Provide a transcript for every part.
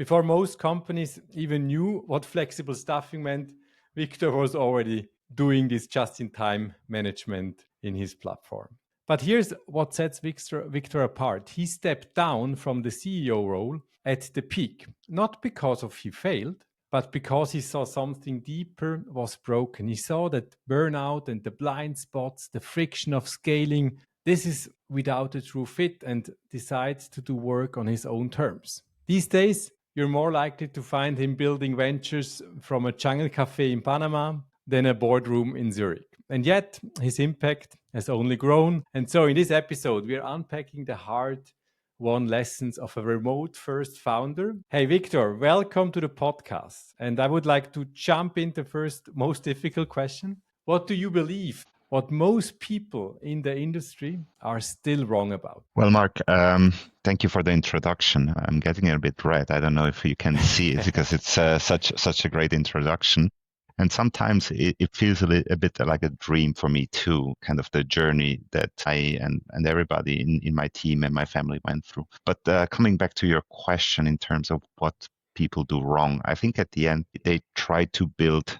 Before most companies even knew what flexible staffing meant, Viktor was already doing this just-in-time management in his platform. But here's what sets Viktor apart. He stepped down from the CEO role at the peak, not because of he failed, but because he saw something deeper was broken. He saw that burnout and the blind spots, the friction of scaling, this is without a true fit, and decides to do work on his own terms. These days, you're more likely to find him building ventures from a jungle cafe in Panama than a boardroom in Zurich. And yet, his impact has only grown. And so in this episode, we are unpacking the hard-won lessons of a remote-first founder. Hey, Viktor, welcome to the podcast. And I would like to jump into the first most difficult question. What do you believe what most people in the industry are still wrong about? Well, Mark, thank you for the introduction. I'm getting a bit red. I don't know if you can see it because it's such a great introduction. And sometimes it feels a bit like a dream for me too, kind of the journey that I and everybody in my team and my family went through. But coming back to your question in terms of what people do wrong, I think at the end, they try to build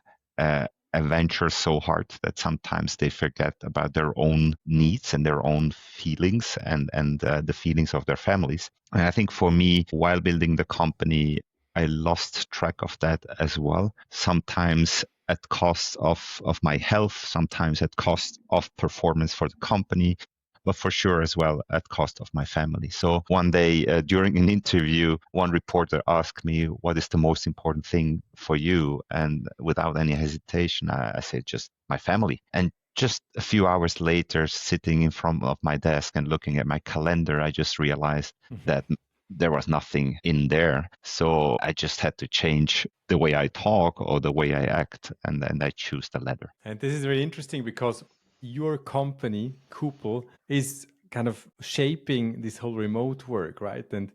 a venture so hard that sometimes they forget about their own needs and their own feelings and the feelings of their families. And I think for me, while building the company, I lost track of that as well. Sometimes at cost of my health, sometimes at cost of performance for the company, but for sure as well at cost of my family. So one day during an interview, one reporter asked me, what is the most important thing for you? And without any hesitation, I said, just my family. And just a few hours later, sitting in front of my desk and looking at my calendar, I just realized that there was nothing in there. So I just had to change the way I talk or the way I act, and then I choose the latter. And this is very interesting because your company, Kupel, is kind of shaping this whole remote work, right? And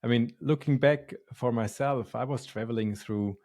I mean, looking back for myself, I was traveling through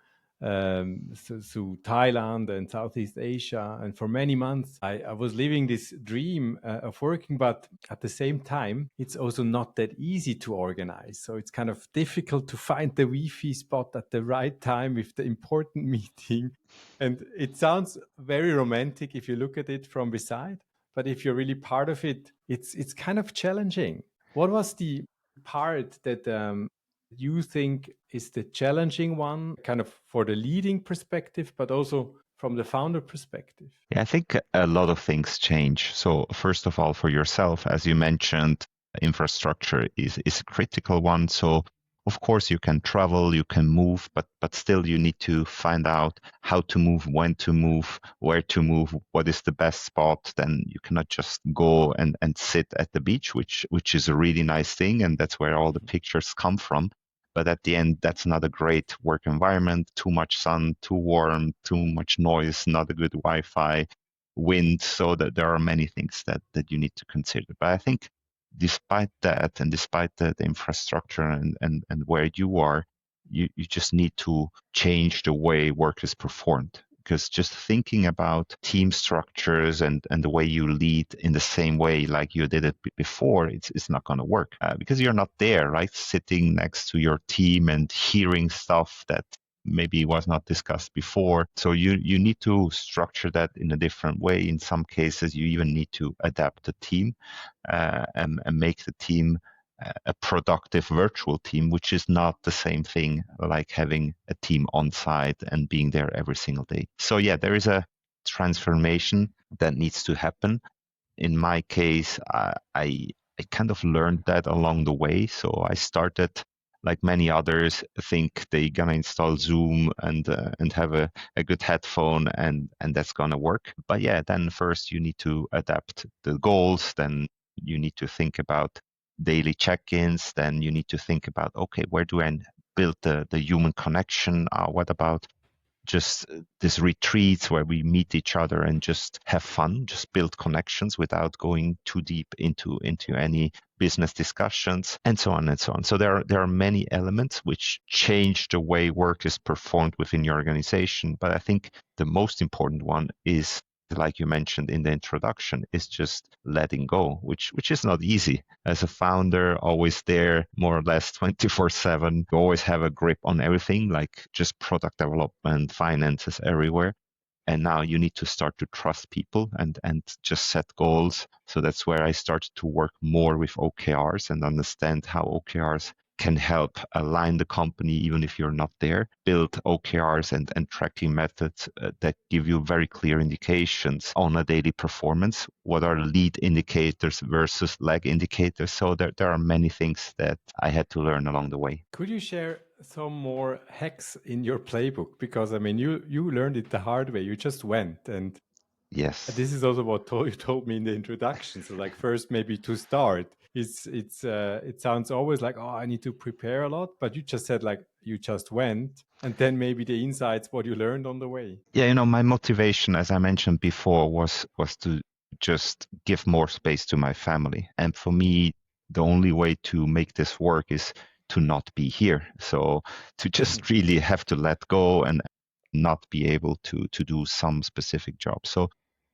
Thailand and Southeast Asia, and for many months I was living this dream of working, but at the same time it's also not that easy to organize. So it's kind of difficult to find the Wi-Fi spot at the right time with the important meeting. And it sounds very romantic if you look at it from beside, but if you're really part of it, it's kind of challenging. What was the part that you think is the challenging one, kind of for the leading perspective, but also from the founder perspective? Yeah, I think a lot of things change. So first of all, for yourself, as you mentioned, infrastructure is a critical one. So of course you can travel, you can move, but still you need to find out how to move, when to move, where to move, what is the best spot. Then you cannot just go and sit at the beach, which is a really nice thing, and that's where all the pictures come from. But at the end, that's not a great work environment. Too much sun, too warm, too much noise, not a good Wi-Fi, wind. So that there are many things that you need to consider. But I think despite that, and despite the infrastructure and where you are, you just need to change the way work is performed. Because just thinking about team structures and the way you lead in the same way like you did it before, it's not going to work because you're not there, right? Sitting next to your team and hearing stuff that maybe was not discussed before. So you need to structure that in a different way. In some cases, you even need to adapt the team and make the team a productive virtual team, which is not the same thing like having a team on site and being there every single day. So yeah, there is a transformation that needs to happen. In my case, I kind of learned that along the way. So I started, like many others, think they're gonna install Zoom and have a good headphone and that's gonna work. But yeah, then first you need to adapt the goals. Then you need to think about daily check-ins. Then you need to think about, okay, where do I build the human connection? What about just these retreats where we meet each other and just have fun, just build connections without going too deep into any business discussions, and so on and so on. So there are many elements which change the way work is performed within your organization. But I think the most important one is like you mentioned in the introduction, is just letting go, which is not easy. As a founder, always there, more or less 24/7, you always have a grip on everything, like just product development, finances, everywhere. And now you need to start to trust people and just set goals. So that's where I started to work more with OKRs and understand how OKRs can help align the company even if you're not there, build OKRs and tracking methods that give you very clear indications on a daily performance. What are lead indicators versus lag indicators? So there are many things that I had to learn along the way. Could you share some more hacks in your playbook? Because I mean, you learned it the hard way. You just went, and Yes. this is also what you told me in the introduction. So, like, first, maybe to start, it sounds always like, oh, I need to prepare a lot, but you just said like you just went, and then maybe the insights, what you learned on the way. Yeah, my motivation, as I mentioned before, was to just give more space to my family. And for me, the only way to make this work is to not be here. So to just really have to let go and not be able to do some specific job. So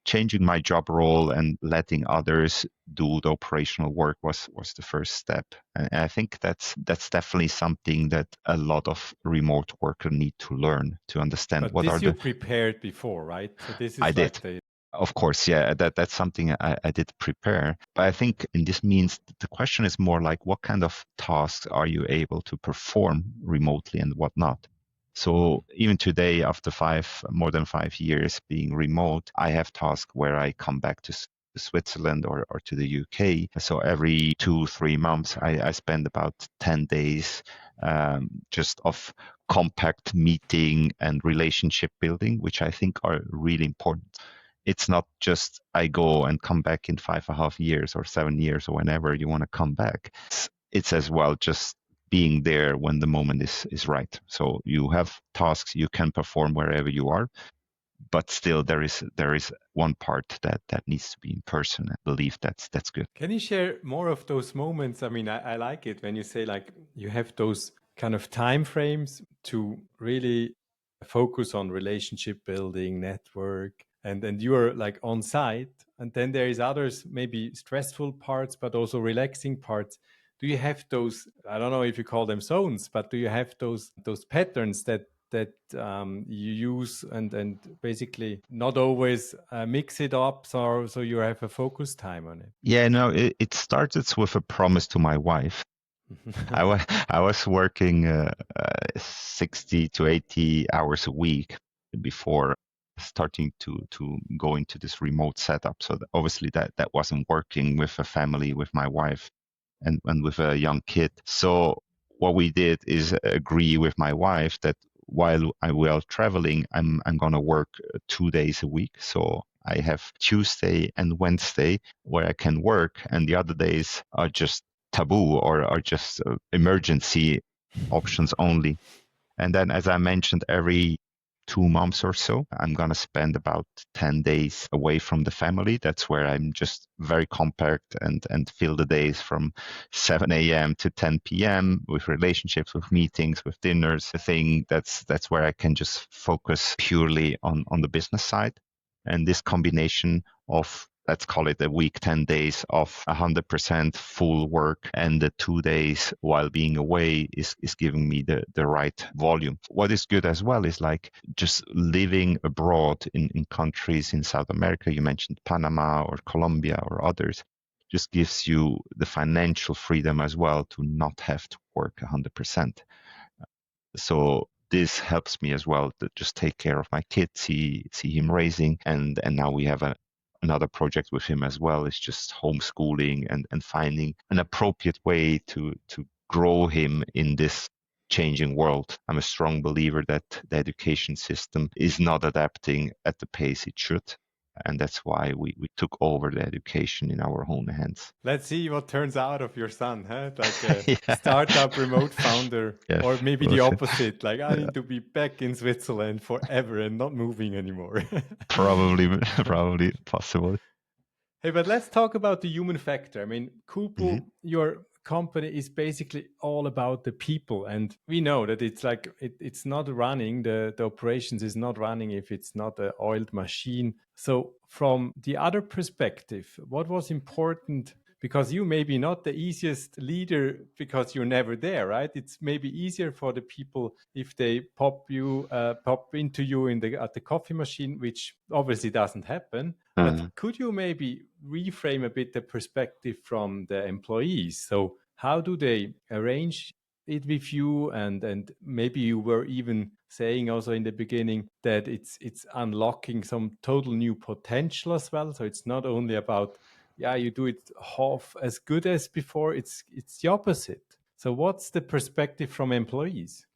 changing my job role and letting others do the operational work was the first step. And I think that's definitely something that a lot of remote workers need to learn to understand. But what this are you the prepared before, right? So this I is did. like the Of course, yeah, that's something I did prepare. But I think in this means the question is more like what kind of tasks are you able to perform remotely and what not? So even today, after more than 5 years being remote, I have tasks where I come back to Switzerland or to the UK. So every 2-3 months, I spend about 10 days just of compact meeting and relationship building, which I think are really important. It's not just I go and come back in 5.5 years or 7 years or whenever you want to come back. It's as well just being there when the moment is right. So you have tasks you can perform wherever you are, but still there is one part that needs to be in person. I believe that's good. Can you share more of those moments? I mean, I like it when you say like you have those kind of time frames to really focus on relationship building, network, and you are like on site, and then there is others maybe stressful parts, but also relaxing parts. Do you have those? I don't know if you call them zones, but do you have those patterns that you use and basically not always mix it up so you have a focus time on it? Yeah, no, it started with a promise to my wife. I was working 60 to 80 hours a week before starting to go into this remote setup. So obviously that wasn't working with a family, with my wife and with a young kid. So what we did is agree with my wife that while I will traveling, I'm gonna work 2 days a week. So I have Tuesday and Wednesday where I can work, and the other days are just taboo or are just emergency options only. And then, as I mentioned, every 2 months or so, I'm going to spend about 10 days away from the family. That's where I'm just very compact and fill the days from 7 a.m. to 10 p.m. with relationships, with meetings, with dinners. I think that's where I can just focus purely on the business side. And this combination of, let's call it a week, 10 days of 100% full work and the 2 days while being away is giving me the right volume. What is good as well is like just living abroad in countries in South America. You mentioned Panama or Colombia or others. Just gives you the financial freedom as well to not have to work 100%. So this helps me as well to just take care of my kid, see him raising, and now we have another project with him as well. It's just homeschooling and finding an appropriate way to grow him in this changing world. I'm a strong believer that the education system is not adapting at the pace it should. And that's why we took over the education in our own hands. Let's see what turns out of your son, huh? Like a Yeah. startup remote founder, Yes, or maybe we'll the see. opposite. Like I need to be back in Switzerland forever and not moving anymore. Probably possible. Hey, but let's talk about the human factor. I mean, Mhm. you're company is basically all about the people. And we know that it's like, it's not running, the operations is not running if it's not an oiled machine. So from the other perspective, what was important, because you may be not the easiest leader because you're never there, right? It's maybe easier for the people if they pop into you at the coffee machine, which obviously doesn't happen. But could you maybe reframe a bit the perspective from the employees? So how do they arrange it with you? And maybe you were even saying also in the beginning that it's unlocking some total new potential as well. So it's not only about, you do it half as good as before. It's the opposite. So what's the perspective from employees?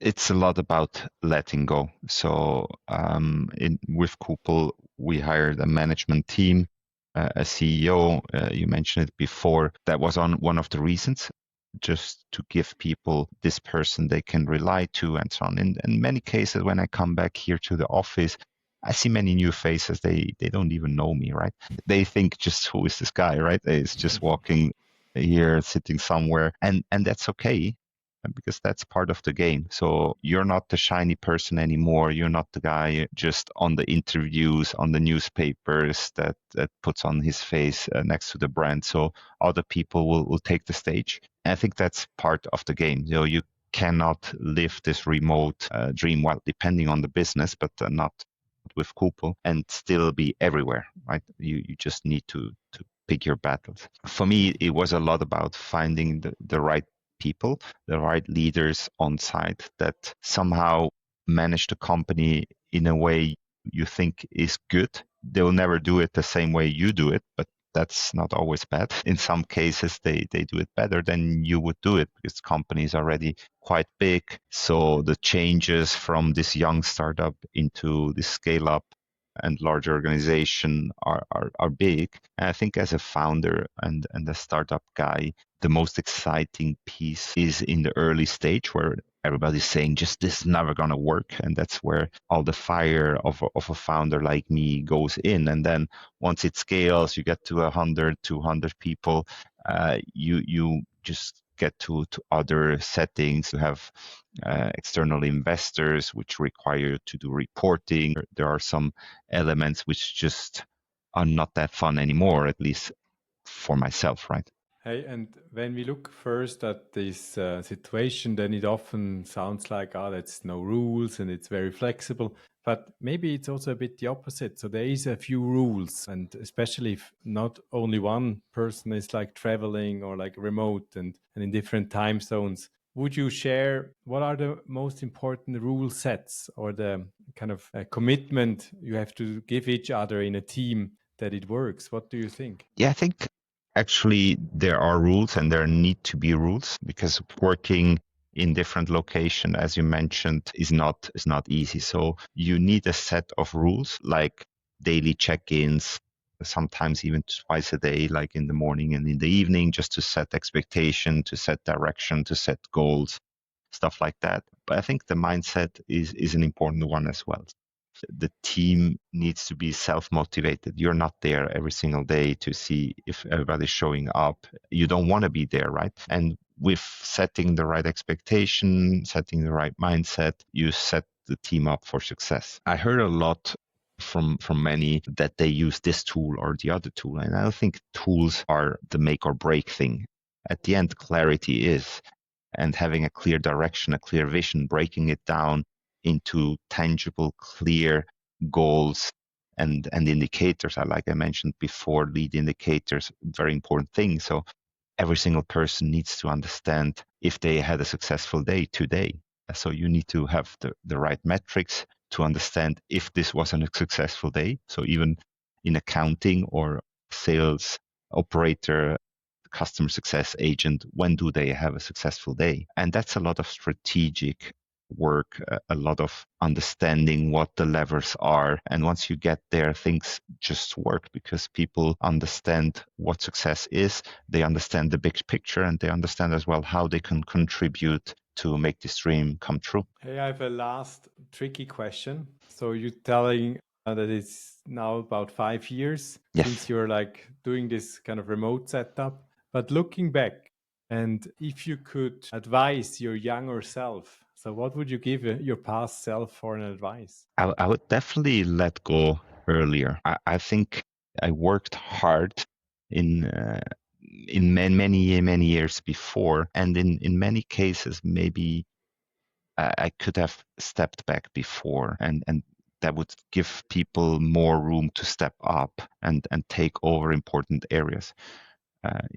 It's a lot about letting go. So with Kupel, we hired a management team, a CEO. You mentioned it before. That was on one of the reasons, just to give people this person they can rely to and so on. In many cases, when I come back here to the office, I see many new faces. They don't even know me, right? They think just, who is this guy, right? It's just walking here, sitting somewhere, and that's okay, because that's part of the game. So you're not the shiny person anymore. You're not the guy just on the interviews, on the newspapers that puts on his face next to the brand. So other people will take the stage. And I think that's part of the game. You know, you cannot live this remote dream, well, depending on the business, but not with Kupel, and still be everywhere, right? You just need to pick your battles. For me, it was a lot about finding the right people, the right leaders on site that somehow manage the company in a way you think is good. They'll never do it the same way you do it, but that's not always bad. In some cases, they do it better than you would do it because the company is already quite big. So the changes from this young startup into this scale up and large organization are big. And I think as a founder and a startup guy, the most exciting piece is in the early stage where everybody's saying just this is never going to work. And that's where all the fire of a founder like me goes in. And then once it scales, you get to 100, 200 people, you just get to other settings. You have external investors, which require you to do reporting. There are some elements which just are not that fun anymore, at least for myself, right? Hey, and when we look first at this situation, then it often sounds like, that's no rules and it's very flexible. But maybe it's also a bit the opposite. So there is a few rules, and especially if not only one person is like traveling or like remote and in different time zones. Would you share what are the most important rule sets or the kind of commitment you have to give each other in a team that it works? What do you think? Yeah, I think actually there are rules and there need to be rules because working in different location, as you mentioned, is not easy. So you need a set of rules like daily check-ins, sometimes even twice a day, like in the morning and in the evening, just to set expectation, to set direction, to set goals, stuff like that. But I think the mindset is an important one as well. The team needs to be self-motivated. You're not there every single day to see if everybody's showing up. You don't want to be there, right? And with setting the right expectation, setting the right mindset, you set the team up for success. I heard a lot from many that they use this tool or the other tool, and I don't think tools are the make or break thing. At the end, clarity is, and having a clear direction, a clear vision, breaking it down into tangible, clear goals and indicators. Like I mentioned before, lead indicators, very important thing. So every single person needs to understand if they had a successful day today. So you need to have the right metrics to understand if this wasn't a successful day. So even in accounting or sales operator, customer success agent, when do they have a successful day? And that's a lot of strategic work, a lot of understanding what the levers are. And once you get there, things just work because people understand what success is. They understand the big picture and they understand as well how they can contribute to make this dream come true. Hey, I have a last tricky question. So you're telling that it's now about 5 years since Yes. you're like doing this kind of remote setup. But looking back, and if you could advise your younger self, so what would you give your past self for an advice? I would definitely let go earlier. I think I worked hard in many years before, and in many cases maybe I could have stepped back before, and that would give people more room to step up and take over important areas.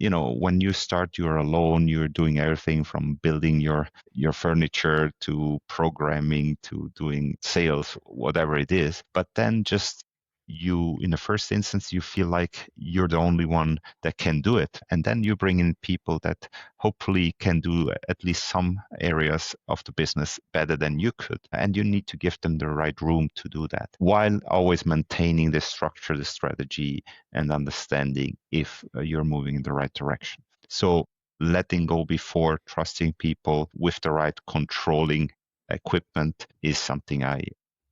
When you start, you're alone. You're doing everything from building your furniture to programming to doing sales, whatever it is. But then just you, in the first instance, you feel like you're the only one that can do it. And then you bring in people that hopefully can do at least some areas of the business better than you could. And you need to give them the right room to do that while always maintaining the structure, the strategy, and understanding if you're moving in the right direction. So letting go before, trusting people with the right controlling equipment is something I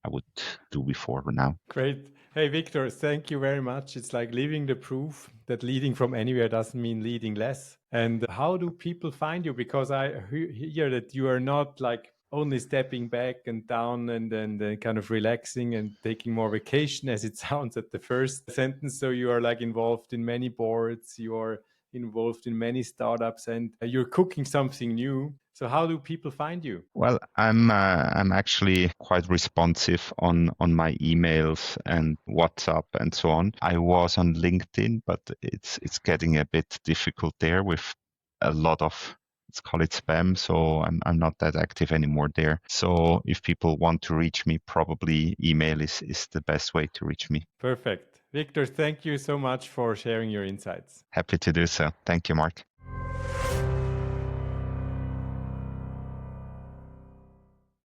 would do before now. Great. Hey, Viktor, thank you very much. It's like living the proof that leading from anywhere doesn't mean leading less. And how do people find you? Because I hear that you are not like only stepping back and down and then kind of relaxing and taking more vacation, as it sounds at the first sentence. So you are like involved in many boards, you are involved in many startups, and you're cooking something new. So how do people find you? Well, I'm actually quite responsive on my emails and WhatsApp and so on. I was on LinkedIn, but it's getting a bit difficult there with a lot of, let's call it spam. So I'm not that active anymore there. So if people want to reach me, probably email is the best way to reach me. Perfect. Viktor, thank you so much for sharing your insights. Happy to do so. Thank you, Mark.